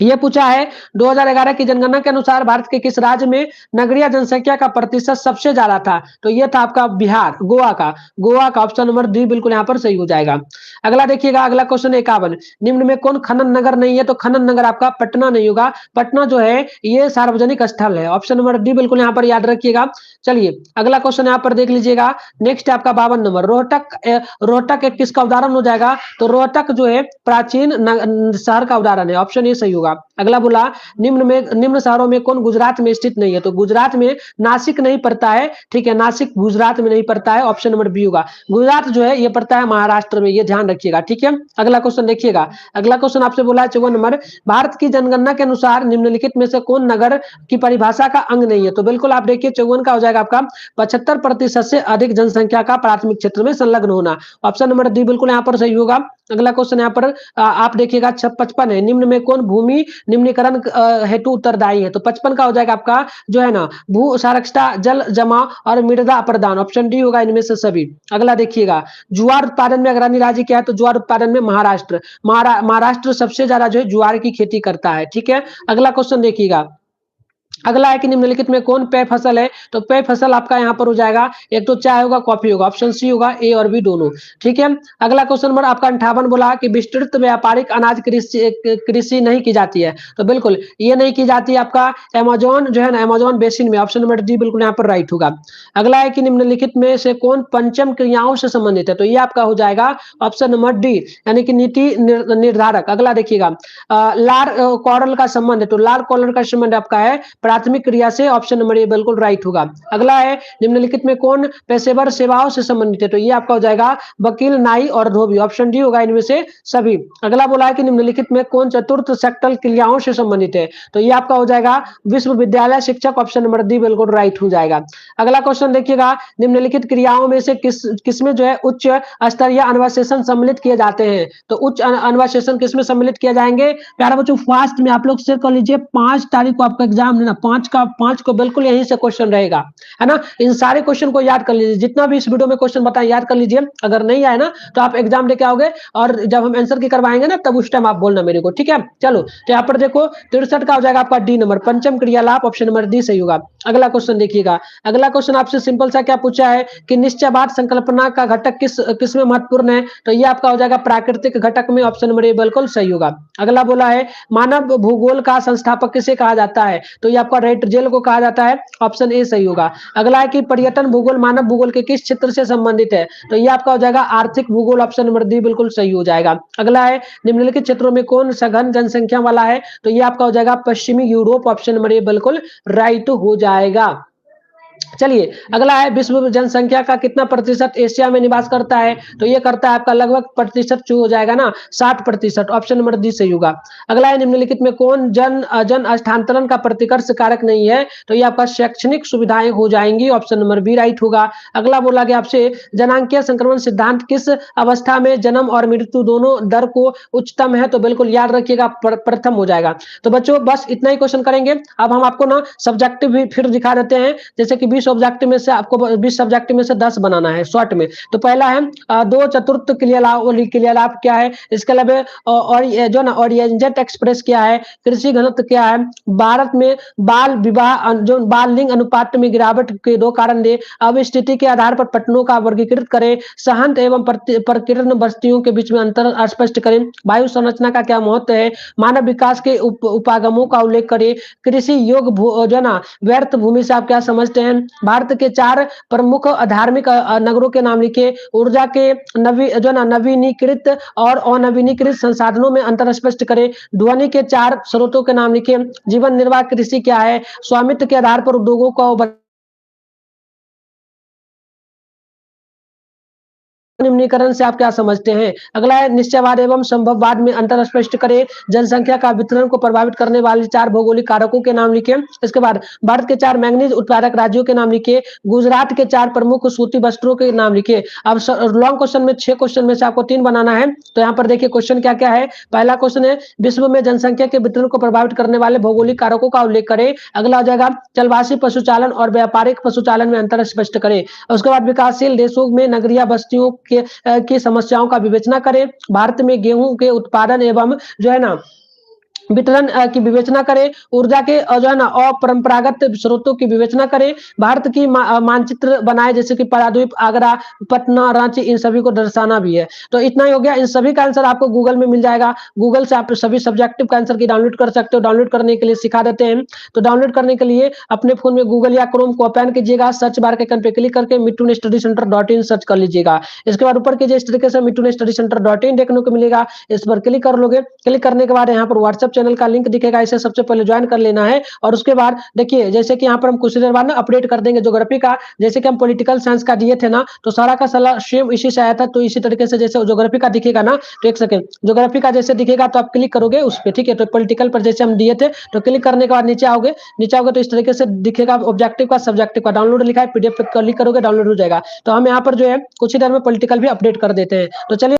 ये पूछा है 2011 की जनगणना के अनुसार भारत के किस राज्य में नगरीय जनसंख्या का प्रतिशत सबसे ज्यादा था? तो ये था आपका बिहार, गोवा का। गोवा का ऑप्शन नंबर डी बिल्कुल यहाँ पर सही हो जाएगा। अगला देखिएगा, अगला क्वेश्चन 51, निम्न में कौन खनन नगर नहीं है? तो खनन नगर आपका पटना नहीं होगा। पटना जो है ये सार्वजनिक स्थल है। ऑप्शन नंबर डी बिल्कुल यहाँ पर याद रखिएगा। चलिए अगला क्वेश्चन यहाँ पर देख लीजिएगा, नेक्स्ट आपका 52 नंबर, रोहतक एक किसका उदाहरण हो जाएगा? तो रोहतक जो है प्राचीन शहर का उदाहरण है। ऑप्शन ए सही होगा। अगला बोला निम्न शहरों में कौन गुजरात में स्थित नहीं है? तो गुजरात में नासिक नहीं पड़ता है, ठीक है, नासिक गुजरात में नहीं पड़ता है। ऑप्शन नंबर बी होगा। गुजरात जो है ये पड़ता है महाराष्ट्र में, ये ध्यान रखिएगा, ठीक है। अगला क्वेश्चन देखिएगा, अगला क्वेश्चन आपसे बोला है 54 नंबर, भारत की जनगणना के अनुसार निम्नलिखित में से कौन नगर की परिभाषा का अंग नहीं है? तो बिल्कुल आप देखिए 54 का हो जाएगा आपका 75% से अधिक जनसंख्या का प्राथमिक क्षेत्र में संलग्न होना। ऑप्शन नंबर डी बिल्कुल यहाँ पर सही होगा। अगला क्वेश्चन यहाँ पर आप देखिएगा 55 है, निम्न में कौन भूमि निम्नीकरण हेतु उत्तरदायी है? तो 55 का हो जाएगा आपका जो है ना भू साक्षरता, जल जमाव और मृदा प्रदान। ऑप्शन डी होगा इनमें से सभी। अगला देखिएगा, ज्वार उत्पादन में अग्रणी राज्य क्या है? तो ज्वार उत्पादन में महाराष्ट्र। महाराष्ट्र सबसे ज्यादा जो है ज्वार की खेती करता है, ठीक है। अगला क्वेश्चन देखिएगा, अगला है कि निम्नलिखित में कौन पेय फसल है? तो पेय फसल आपका यहाँ पर हो जाएगा, एक तो चाय होगा, कॉफ़ी होगा, ऑप्शन सी होगा, ए और बी दोनों, ठीक है? अगला क्वेश्चन नंबर आपका 58 बोला कि विस्तृत व्यापारिक अनाज कृषि नहीं की जाती है, तो बिल्कुल ये नहीं की जाती है आपका अमेज़न जो है ना, अमेज़न बेसिन में, ऑप्शन नंबर डी बिल्कुल यहाँ पर राइट होगा। अगला है कि निम्नलिखित में से कौन पंचम क्रियाओं से संबंधित है? तो ये आपका हो जाएगा ऑप्शन नंबर डी, यानी कि नीति निर्धारक। अगला देखिएगा लार कॉरल का संबंध है, तो लार कॉरल का संबंध आपका है प्राथमिक क्रिया से, ऑप्शन नंबर ए बिल्कुल राइट होगा। अगला है निम्नलिखित में कौन पेशेवर सेवाओं से संबंधित है? तो ये आपका हो जाएगा वकील, नाई और धोबी, ऑप्शन डी होगा इनमें से सभी। अगला बोला है कि निम्नलिखित में कौन चतुर्थ सेक्टल क्रियाओं से संबंधित है? तो ये आपका हो जाएगा विश्वविद्यालय शिक्षक, ऑप्शन नंबर डी बिल्कुल राइट हो जाएगा। अगला क्वेश्चन देखिएगा निम्नलिखित क्रियाओं में से किसमें जो है उच्च स्तरीय अन्वेषण सम्मिलित किए जाते हैं? तो उच्च अन्वेषण किसमें सम्मिलित किए जाएंगे? प्यारे बच्चों फास्ट में आप लोग शेयर कर लीजिए, 5 तारीख को आपका एग्जाम है ना, 5 को बिल्कुल यहीं से क्वेश्चन रहेगा, है ना? इन सारे क्वेश्चन को याद कर लीजिए, जितना भी इस वीडियो में क्वेश्चन बताए याद कर लीजिए। अगर नहीं आए ना तो आप एग्जाम देके आओगे और जब हम आंसर की करवाएंगे ना तब उस टाइम आप बोलना मेरे को, ठीक है? चलो तो यहाँ पर देखो 63 का हो जाएगा आपका डी नंबर, पंचम क्रियालाप, ऑप्शन नंबर डी सही होगा। अगला क्वेश्चन देखिएगा, अगला क्वेश्चन आपसे सिंपल सा क्या पूछा है कि निश्चयवाद संकल्पना का घटक किस में महत्वपूर्ण है? तो ये आपका हो जाएगा प्राकृतिक घटक में, ऑप्शन नंबर ए बिल्कुल सही होगा। अगला बोला है मानव भूगोल का संस्थापक किसे कहा जाता है? तो ये आपका रेटजेल को कहा जाता है, ऑप्शन ए सही होगा। अगला है कि पर्यटन भूगोल मानव भूगोल के किस क्षेत्र से संबंधित है? तो ये आपका हो जाएगा आर्थिक भूगोल, ऑप्शन नंबर डी बिल्कुल सही हो जाएगा। अगला है निम्नलिखित क्षेत्रों में कौन सघन जनसंख्या वाला है? तो ये आपका हो जाएगा पश्चिमी यूरोप, ऑप्शन नंबर ए बिल्कुल राइट हो जाएगा। चलिए अगला है विश्व जनसंख्या का कितना प्रतिशत एशिया में निवास करता है? तो ये करता है आपका लगभग प्रतिशत जो हो जाएगा ना 60%, ऑप्शन नंबर डी सही होगा। अगला है निम्नलिखित में कौन जन हस्तांतरण का प्रतिकर्ष कारक नहीं है? तो ये आपका शैक्षणिक सुविधाएं हो जाएंगी, ऑप्शन नंबर बी राइट होगा। अगला बोला गया आपसे जनांकीय संक्रमण सिद्धांत किस अवस्था में जन्म और मृत्यु दोनों दर को उच्चतम है? तो बिल्कुल याद रखिएगा प्रथम हो जाएगा। तो बच्चों बस इतना ही क्वेश्चन करेंगे। अब हम आपको ना सब्जेक्टिव भी फिर दिखा देते हैं, जैसे कि 20 ऑब्जेक्टिव में से आपको 20 सब्जेक्टिव में से 10 बनाना है शॉर्ट में। तो पहला है दो चतुर्थ क्रियालाप क्या है? इसके अलावा और ये जो ना ओरिएंटेड एक्सप्रेस क्या है? कृषि घनत्व क्या है? भारत में बाल विवाह जो बाल लिंग अनुपात में गिरावट के 2 कारण दे। अब स्थिति के आधार पर पठनों का वर्गीकृत करें। सहंत एवं प्रकीर्ण बस्तियों के बीच में अंतर स्पष्ट करें। वायु संरचना का क्या महत्व है? मानव विकास के उपागमों का उल्लेख करें। कृषि योग्य जो ना व्यर्थ भूमि से आप क्या समझते हैं? भारत के 4 प्रमुख धार्मिक नगरों के नाम लिखे। ऊर्जा के नवीनीकृत और अनवीनीकृत संसाधनों में अंतर स्पष्ट करें। ध्वनि के 4 स्रोतों के नाम लिखे। जीवन निर्वाह कृषि क्या है? स्वामित्व के आधार पर उद्योगों का निम्नीकरण से आप क्या समझते हैं? अगला है निश्चयवाद एवं संभववाद में अंतर स्पष्ट करें। जनसंख्या का वितरण को प्रभावित करने वाले 4 भौगोलिक कारकों के नाम लिखे। इसके बाद भारत के 4 मैंगनीज उत्पादक राज्यों के नाम लिखे। गुजरात के 4 प्रमुख सूती वस्त्रों के नाम लिखे। अब लॉन्ग क्वेश्चन में 6 क्वेश्चन में से आपको 3 बनाना है। तो यहाँ पर देखिए क्वेश्चन क्या क्या है। पहला क्वेश्चन है विश्व में जनसंख्या के वितरण को प्रभावित करने वाले भौगोलिक कारकों का उल्लेख करें। अगला हो जाएगा जलवासी पशुचालन और व्यापारिक पशुचालन में अंतर स्पष्ट करें। उसके बाद विकासशील देशों में नगरीय बस्तियों की समस्याओं का विवेचना करें। भारत में गेहूं के उत्पादन एवं जो है ना वितरण की विवेचना करें। ऊर्जा के जो है ना अपरंपरागत स्रोतों की विवेचना करें। भारत की मानचित्र बनाए, जैसे कि पारादीप, आगरा, पटना, रांची, इन सभी को दर्शाना भी है। तो इतना ही हो गया। इन सभी का आंसर आपको गूगल में मिल जाएगा। गूगल से आप सभी सब्जेक्टिव का आंसर की डाउनलोड कर सकते हो। डाउनलोड करने के लिए सिखा देते हैं। तो डाउनलोड करने के लिए अपने फोन में गूगल या क्रोम को ओपन कीजिएगा। सर्च बार के आइकन पे क्लिक करके Mithun study centre .in search कर लीजिएगा। इसके बाद ऊपर कीजिए, इस तरीके से मिठुन स्टडी सेंटर .in देखने को मिलेगा। इस पर क्लिक कर लोगे। क्लिक करने के बाद यहाँ पर व्हाट्सएप चैनल का लिंक दिखेगा, इसे सबसे पहले ज्वाइन कर लेना है। और उसके बाद देखिए जैसे कि यहाँ पर हम कुछ देर बाद ना अपडेट कर देंगे ज्योग्राफी का। जैसे कि हम पॉलिटिकल साइंस का दिए थे ना, तो सारा का सारा सेम इसी से आया था। तो इसी तरीके से जैसे ज्योग्राफी का दिखेगा ना, तो एक सेकंड, ज्योग्राफी का जैसे दिखेगा तो आप क्लिक करोगे उस पर, ठीक है? तो पॉलिटिकल पर जैसे हम दिए थे, तो क्लिक करने के बाद नीचे आओगे। नीचे आओगे तो इस तरीके से दिखेगा ऑब्जेक्टिव का, सब्जेक्टिव का डाउनलोड लिखा है, PDF पे क्लिक करोगे डाउनलोड हो जाएगा। तो हम यहाँ पर जो है कुछ ही देर में पॉलिटिकल भी अपडेट कर देते हैं। तो चलिए